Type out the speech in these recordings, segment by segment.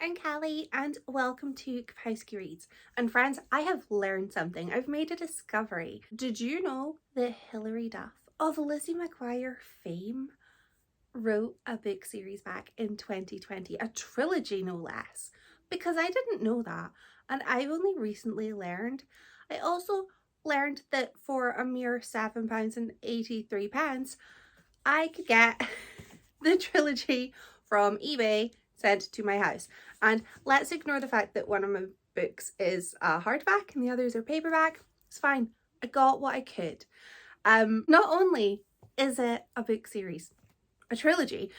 I'm Callie and welcome to Kapowski Reads. And friends, I have learned something. I've made a discovery. Did you know that Hilary Duff of Lizzie McGuire fame wrote a book series back in 2020, a trilogy no less? Because I didn't know that, and I've only recently learned. I also learned that for a mere £7.83, I could get the trilogy from eBay sent to my house. And let's ignore the fact that one of my books is a hardback and the others are paperback. It's fine. I got what I could. Not only is it a book series, a trilogy,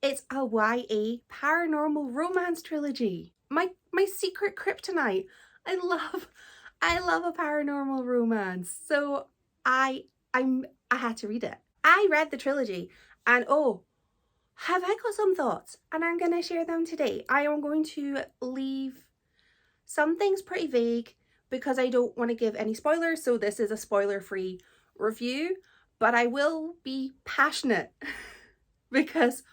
it's a YA Paranormal Romance trilogy. My secret kryptonite. I love a paranormal romance. So I had to read it. I read the trilogy and have I got some thoughts, and I'm going to share them today. I am going to leave some things pretty vague because I don't want to give any spoilers, so this is a spoiler-free review, but I will be passionate because,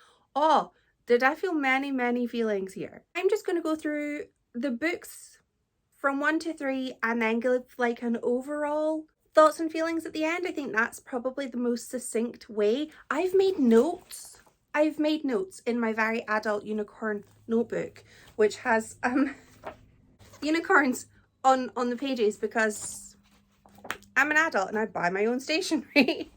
did I feel many feelings here. I'm just going to go through the books from 1 to 3 and then give like an overall thoughts and feelings at the end. I think that's probably the most succinct way. I've made notes in my very adult unicorn notebook, which has unicorns on the pages because I'm an adult and I buy my own stationery.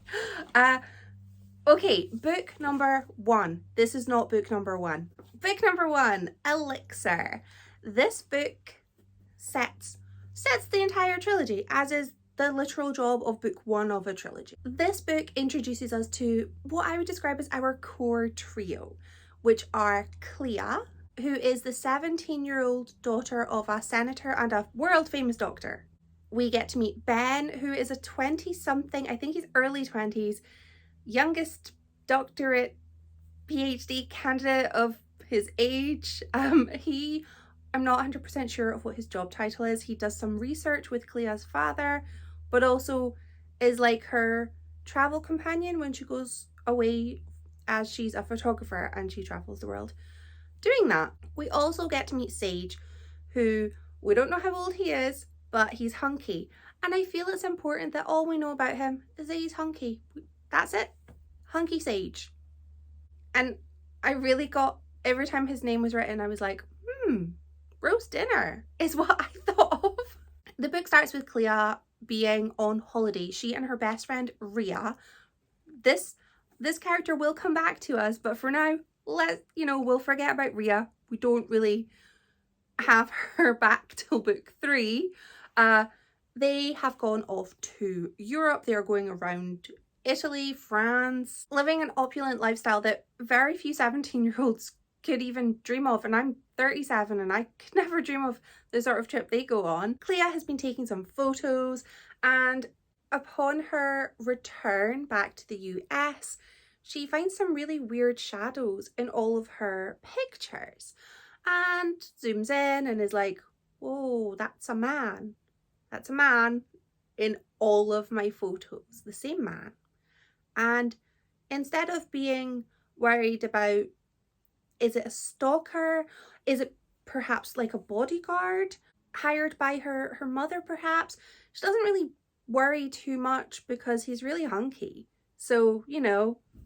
Okay, book number 1. This is not book number 1. Book number 1, Elixir. This book sets the entire trilogy, as is the literal job of book 1 of a trilogy. This book introduces us to what I would describe as our core trio, which are Clea, who is the 17-year-old daughter of a senator and a world famous doctor. We get to meet Ben, who is a 20-something, I think he's early 20s, youngest doctorate PhD candidate of his age. I'm not 100% sure of what his job title is. He does some research with Clea's father, but also is like her travel companion when she goes away, as she's a photographer and she travels the world doing that. We also get to meet Sage, who we don't know how old he is, but he's hunky. And I feel it's important that all we know about him is that he's hunky. That's it. Hunky Sage. And I really got, every time his name was written, I was like, roast dinner is what I thought of. The book starts with Clea being on holiday. She and her best friend Rhea. This character will come back to us, but for now, we'll forget about Rhea. We don't really have her back till book 3. They have gone off to Europe. They're going around Italy, France, living an opulent lifestyle that very few 17-year-olds could even dream of, and I'm 37 and I could never dream of the sort of trip they go on. Clea has been taking some photos, and upon her return back to the US, she finds some really weird shadows in all of her pictures and zooms in and is like, whoa, that's a man. That's a man in all of my photos, the same man. And instead of being worried about, is it a stalker? Is it perhaps like a bodyguard hired by her mother perhaps? She doesn't really worry too much because he's really hunky. So,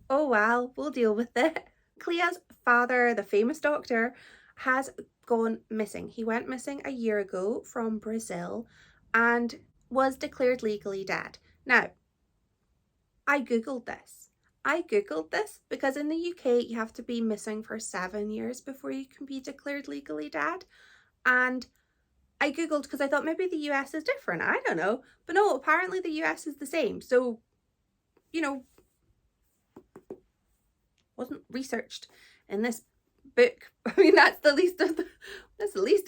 oh well, we'll deal with it. Clea's father, the famous doctor, has gone missing. He went missing a year ago from Brazil and was declared legally dead. Now, I googled this because in the UK you have to be missing for 7 years before you can be declared legally dead. And I googled because I thought maybe the US is different. I don't know. But no, apparently the US is the same. So, wasn't researched in this book. I mean, that's the least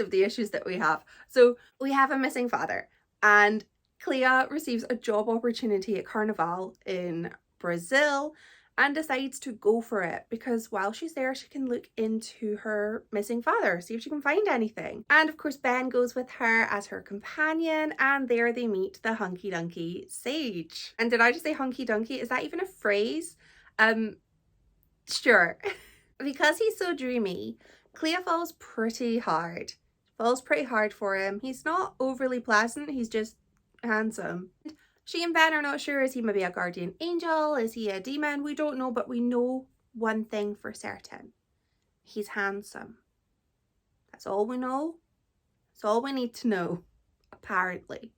of the issues that we have. So we have a missing father, and Clea receives a job opportunity at Carnival in Brazil and decides to go for it because while she's there she can look into her missing father, see if she can find anything. And of course Ben goes with her as her companion, and there they meet the hunky dunky Sage. And did I just say hunky dunky? Is that even a phrase? Sure. Because he's so dreamy, Clea falls pretty hard. Falls pretty hard for him. He's not overly pleasant, he's just handsome. She and Ben are not sure, is he maybe a guardian angel? Is he a demon? We don't know, but we know one thing for certain. He's handsome. That's all we know. That's all we need to know, apparently.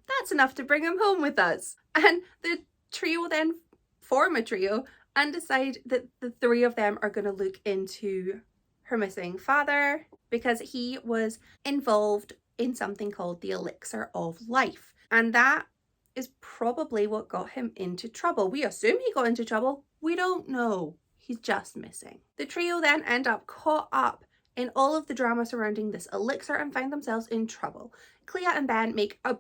That's enough to bring him home with us. And the trio then form a trio and decide that the three of them are going to look into her missing father because he was involved in something called the elixir of life. And that is probably what got him into trouble. We assume he got into trouble. We don't know. He's just missing. The trio then end up caught up in all of the drama surrounding this elixir and find themselves in trouble. Clea and Ben make a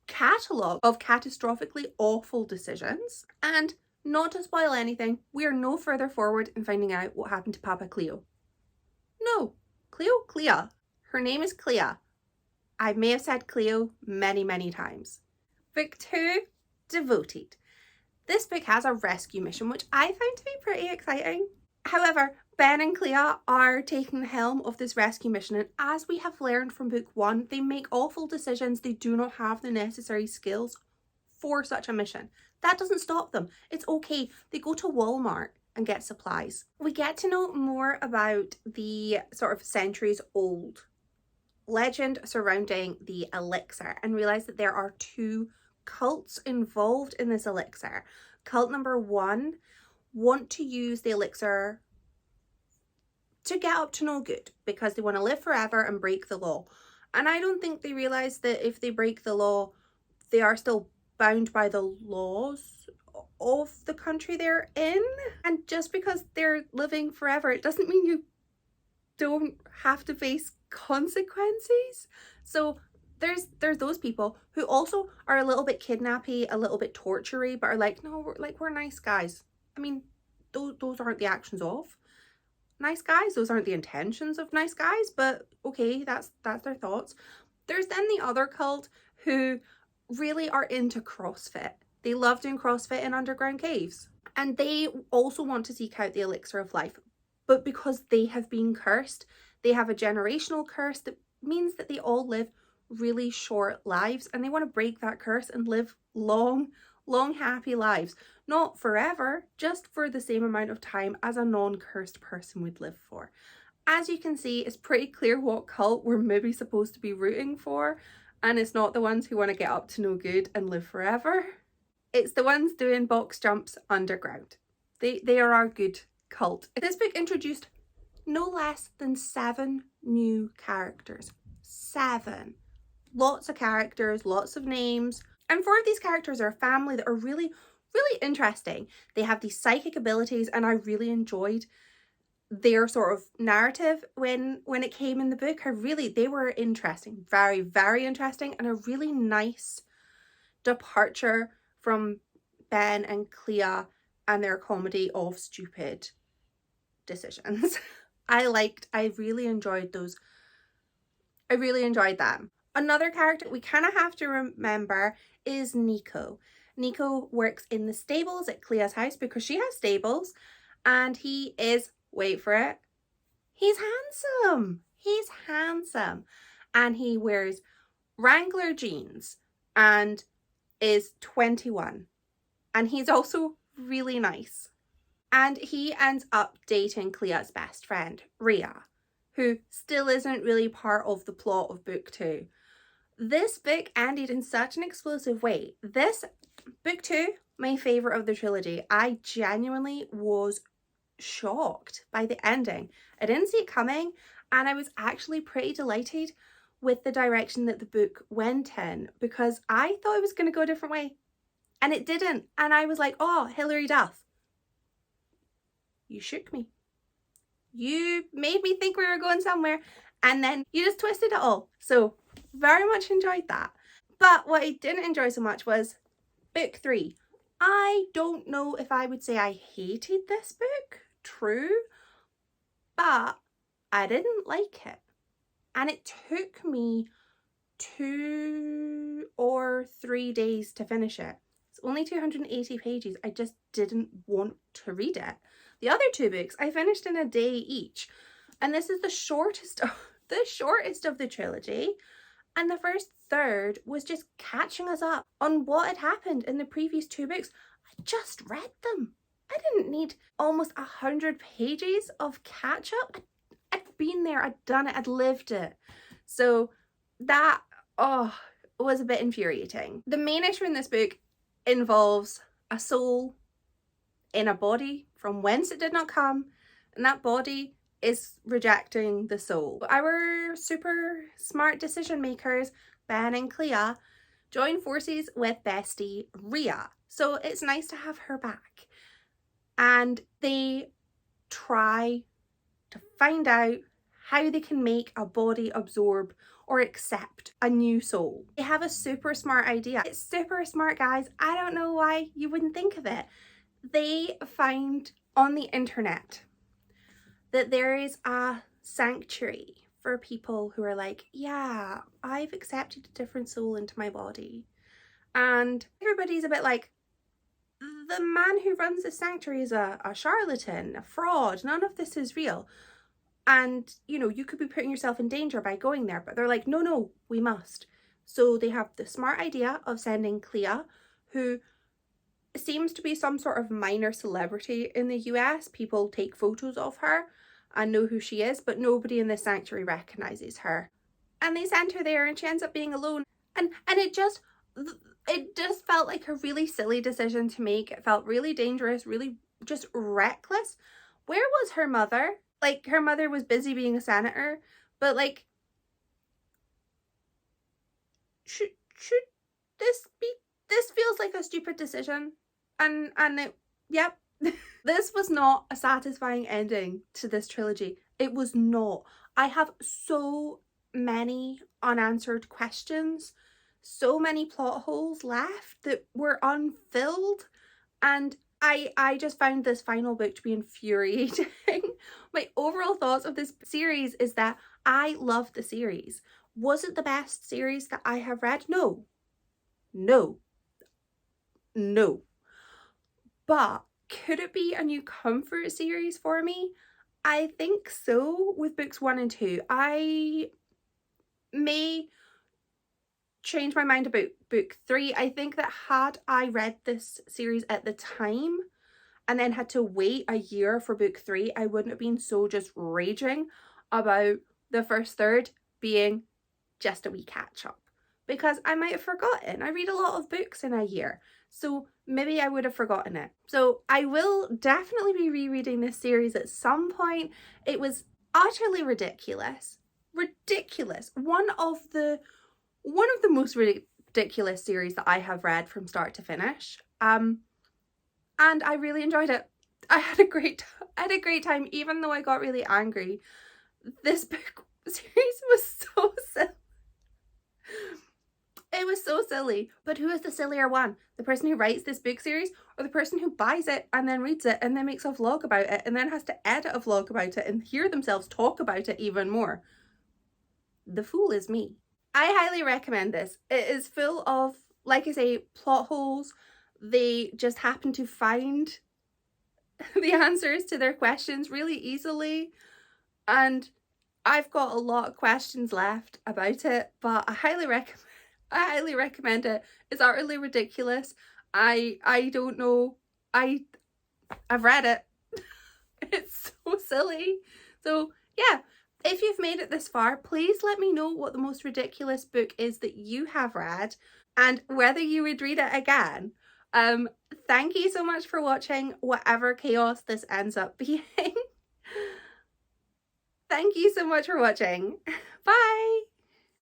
catalogue of catastrophically awful decisions, and not to spoil anything, we are no further forward in finding out what happened to Papa Cleo. No, Clea. Her name is Clea. I may have said Cleo many times. Book 2, Devoted. This book has a rescue mission, which I find to be pretty exciting. However, Ben and Clea are taking the helm of this rescue mission, and as we have learned from book 1, they make awful decisions. They do not have the necessary skills for such a mission. That doesn't stop them. It's okay. They go to Walmart and get supplies. We get to know more about the sort of centuries old legend surrounding the elixir and realize that there are 2 cults involved in this elixir. Cult number 1 want to use the elixir to get up to no good because they want to live forever and break the law. And I don't think they realize that if they break the law, they are still bound by the laws of the country they're in. And just because they're living forever, it doesn't mean you don't have to face consequences. So there's those people who also are a little bit kidnappy, a little bit tortury, but are like, no, we're nice guys. I mean, those aren't the actions of nice guys. Those aren't the intentions of nice guys, but okay, that's their thoughts. There's then the other cult who really are into CrossFit. They love doing CrossFit in underground caves. And they also want to seek out the elixir of life. But because they have been cursed, they have a generational curse that means that they all live really short lives, and they want to break that curse and live long happy lives. Not forever, just for the same amount of time as a non-cursed person would live for. As you can see, it's pretty clear what cult we're maybe supposed to be rooting for, and it's not the ones who want to get up to no good and live forever. It's the ones doing box jumps underground. They are our good cult. This book introduced no less than 7 new characters. 7. Lots of characters, lots of names. And 4 of these characters are a family that are really interesting. They have these psychic abilities, and I really enjoyed their sort of narrative when it came in the book. They were interesting, very interesting, and a really nice departure from Ben and Clea and their comedy of stupid decisions. I really enjoyed those. I really enjoyed them. Another character we kind of have to remember is Nico. Nico works in the stables at Clea's house because she has stables, and he is, wait for it, he's handsome. He's handsome. And he wears Wrangler jeans and is 21. And he's also really nice. And he ends up dating Clea's best friend, Rhea, who still isn't really part of the plot of book 2. This book ended in such an explosive way. This book 2, my favourite of the trilogy. I genuinely was shocked by the ending. I didn't see it coming, and I was actually pretty delighted with the direction that the book went in, because I thought it was going to go a different way, and it didn't. And I was like, oh, Hilary Duff, you shook me. You made me think we were going somewhere, and then you just twisted it all. So very much enjoyed that. But what I didn't enjoy so much was book 3. I don't know if I would say I hated this book, true, but I didn't like it. And it took me 2 or 3 days to finish it. It's only 280 pages. I just didn't want to read it. The other 2 books I finished in a day each. And this is the shortest of the trilogy. And the first third was just catching us up on what had happened in the previous 2 books. I just read them. I didn't need almost 100 pages of catch up. I'd been there, I'd done it, I'd lived it. So that, was a bit infuriating. The main issue in this book involves a soul in a body from whence it did not come, and that body is rejecting the soul. Our super smart decision makers, Ben and Clea, join forces with bestie Rhea. So it's nice to have her back. And they try to find out how they can make a body absorb or accept a new soul. They have a super smart idea. It's super smart, guys. I don't know why you wouldn't think of it. They find on the internet that there is a sanctuary for people who are like, yeah, I've accepted a different soul into my body. And everybody's a bit like, the man who runs the sanctuary is a charlatan, a fraud. None of this is real. And, you know, you could be putting yourself in danger by going there. But they're like, no, we must. So they have the smart idea of sending Clea, who seems to be some sort of minor celebrity in the US. People take photos of her and know who she is, but nobody in the sanctuary recognizes her. And they send her there and she ends up being alone. And it just felt like a really silly decision to make. It felt really dangerous, really just reckless. Where was her mother? Like, her mother was busy being a senator, but like, should this feels like a stupid decision. And it, yep. This was not a satisfying ending to this trilogy. It was not. I have so many unanswered questions, so many plot holes left that were unfilled, and I just found this final book to be infuriating. My overall thoughts of this series is that I love the series. Was it the best series that I have read? No. But could it be a new comfort series for me? I think so, with books 1 and 2. I may change my mind about book 3. I think that had I read this series at the time and then had to wait a year for book 3, I wouldn't have been so just raging about the first third being just a wee catch up, because I might have forgotten. I read a lot of books in a year, so maybe I would have forgotten it. So I will definitely be rereading this series at some point. It was utterly ridiculous. One of the most ridiculous series that I have read from start to finish. And I really enjoyed it. I had a great time, even though I got really angry. This book series was so silly. It was so silly. But who is the sillier one? The person who writes this book series, or the person who buys it and then reads it and then makes a vlog about it and then has to edit a vlog about it and hear themselves talk about it even more? The fool is me. I highly recommend this. It is full of, like I say, plot holes. They just happen to find the answers to their questions really easily. And I've got a lot of questions left about it, but I highly recommend it. It's utterly ridiculous. I don't know. I've read it. It's so silly. So yeah, if you've made it this far, please let me know what the most ridiculous book is that you have read and whether you would read it again. Thank you so much for watching, whatever chaos this ends up being. Thank you so much for watching.